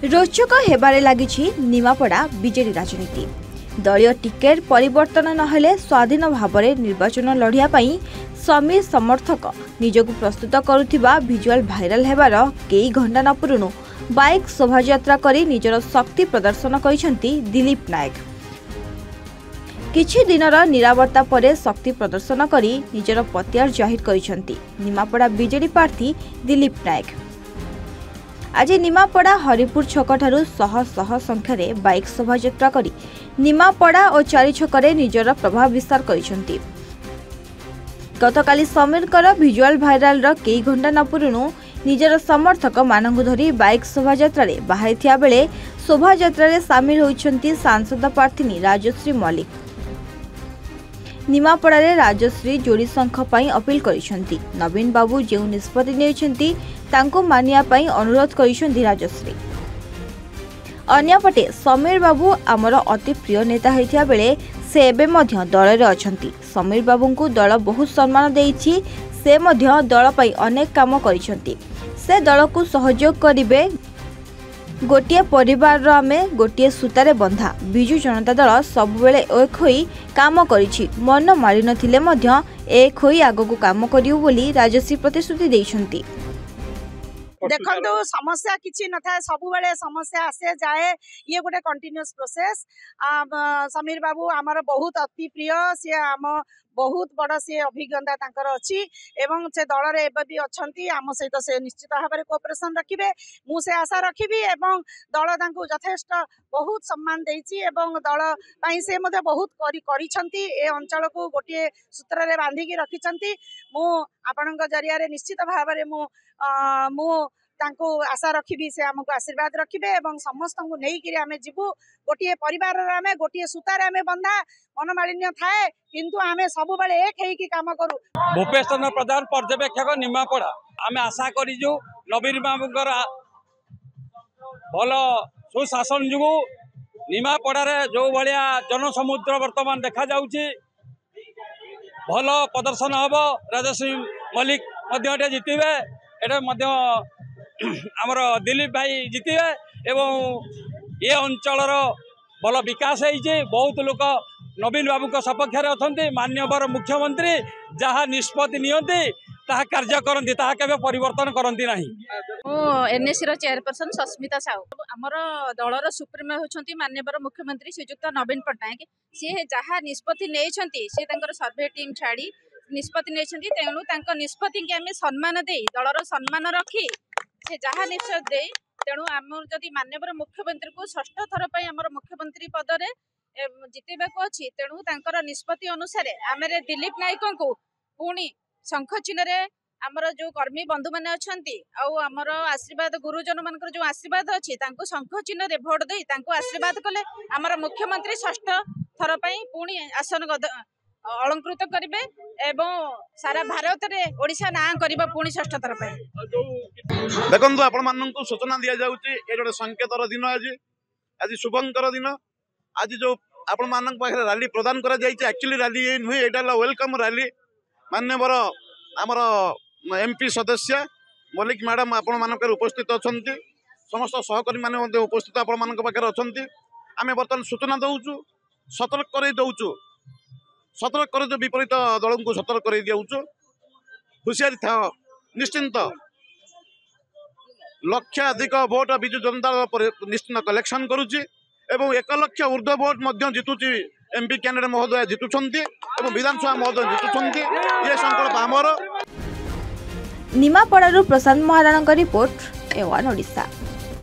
रोचक हेबारे लागिछि निमापड़ा बीजेडी राजनीति। दलीय टिकेट परिवर्तन नहेले स्वाधीन भाव में निर्वाचन लढ़िया पाई समीर समर्थक निजक प्रस्तुत करुथिबा भिजुआल भाइराल हेबार कई घंटा न पूर्णु बाइक शोभायात्रा करी निजर शक्ति प्रदर्शन करिसेंती दिलीप नायक। किछि दिनर निरावत्ता परे शक्ति प्रदर्शन करी निजर पत्यार जाहिर करिसेंती निमापड़ा बीजेडी प्रार्थी दिलीप नायक। आज निमापड़ा हरिपुर छक ठारू शह शह संख्यारे बाइक शोभायात्रा करी निमापड़ा और चारि छकरे निजर प्रभाव विस्तार करिसेंती। गतकाली समीरकर भिजुआल भाइराल कई घंटा न पूर्णु निजर समर्थक मानंगु धरी बाइक शोभायात्रा बाहरी बेले शोभायात्रा सामिल होइछंती सांसद प्रार्थी राजश्री मल्लिक। निमापड़ारे राजश्री जोड़ी संख पाई अपील करिसेंती। नवीन बाबू जो निष्पत्ति नेइछंती तांको मानिया पाई अनुरोध करिसेंती राजश्री। अन्यपटे समीर बाबू आमर अति प्रिय नेता होइथिया बेले से एबे मध्य दल रे अछंती। समीर बाबू को दल बहुत सम्मान देइछि। से मध्य दल पाई अनेक काम करिसेंती। से दल को सहयोग करिवे। गोटे परिवार आमे गोटे सूतारे बंधा। बिजु जनता दल सब बेले एक होई काम करिछि। मन मारि नथिले मध्य एक होई आगो काम करियो बोली राजश्री प्रतिश्रुति देइछंती। देखो समस्या किसी न था सब बेले समस्या आसे जाए ये गोटे कंटिन्यूअस प्रोसेस। समीर बाबू आमर बहुत अति प्रिय। सी आम बहुत बड़ सी अभिज्ञता तांकर अछि एवं से दल रे एबे भी अछंती। आम सहित से निश्चित भाव में कोऑपरेशन रखिबे मु से आशा रखिबी एवं दल तांको यथेष्ट बहुत सम्मान देइछि एवं दल पई से मते बहुत करिछंती। ए अंचल को गोटे सूत्र रे बांधी की रखिछंती। मु आपनक जरिया रे निश्चित भाव में मु तांको आशा रखिबी से हमको आशीर्वाद रखिबे एवं समस्त को नहीं कि आमे जीवु गोटे परिवार आमे गोटे सूतार आमे बंधा। मनमालिन्य थाए किंतु आमे सब बेले एक हेई की काम करू। भूपेश चंद्र प्रधान पर्यवेक्षक निमापड़ा आमे आशा करिजु नवीन बाबूकर भल सुशासन जुगु निमापड़ारे जो भलिया जनसमुद्र वर्तमान देखा जाउची भल प्रदर्शन हब। राजश्री मल्लिक मध्य जितिबे एटा मध्य आमर दिलीप भाई जितिबे एवं ये अंचल भल विकास होइछे। बहुत लोक नवीन बाबू को सपक्ष अच्छा। माननीय मुख्यमंत्री जहाँ निष्पत्ति नियंती ताहा कार्य करती ताहा केबे परिवर्तन करती नहीं। एनएससी चेयरपर्सन सस्मिता साहू आमर दलर सुप्रीमो होती माननीय मुख्यमंत्री श्रीजुक्त नवीन पट्टनायक। सी जहाँ निष्पत्ति नहीं सर्वे टीम छाड़ी निष्पत्ति नहीं तेणु निष्पत्ति की आम सम्मान दे दलर सम्मान रखी से जहाँ निष्पत्ति दे तेणु आम जदि माननीय मुख्यमंत्री को षष्ठ थर पर आम मुख्यमंत्री पदरे जितेबा अच्छी तेणु तांकर निष्पत्ति अनुसार आम दिलीप नायक को पुणी शंख चिन्ह आमर जो कर्मी बंधु मैंने अच्छा आमर आशीर्वाद गुरुजन मान जो आशीर्वाद अच्छी शंख चिन्ह रे भोट दे आशीर्वाद कले आमर मुख्यमंत्री षष्ठ थर पर पुणी आसन अलंकृत करेंगे एवं सारा भारत में ओडिशा ना करबा पुणी षष्ठ थर पर। देखो आपण माननकु सूचना दिया जाउची ए जोडे संकेतर दिन आज शुभंकर दिन आज जो आपण मानक पाखरे रैली प्रदान करा जायछि। एक्चुअली रैली नुहे एटा वेलकम रैली। माननीय आमर एमपी सदस्य मल्लिक मैडम आपण मानक उपस्थित अछंती। समस्त सहकर्मी माने उपस्थित आपण मानक पाखरे अछंती। आमे बर्तमान सूचना दउचु सतर्क करे दउचु सतर्क करे जो विपरीत दल को सतर्क करे दिउचु। हुशियारी था निश्चिंत लक्षाधिक भोट बिजु जनता दल निश्चिंत कलेक्शन करुची एवं 1 लाख ऊर्ध्व भोट मध्य जितुची। एमपी कैंडिडेट महोदय जितुछंती एवं विधानसभा महोदय जितुछंती। ये संकल्प आमर। निमापड़ारू प्रशांत महाराणा रिपोर्ट A1 ओडिशा।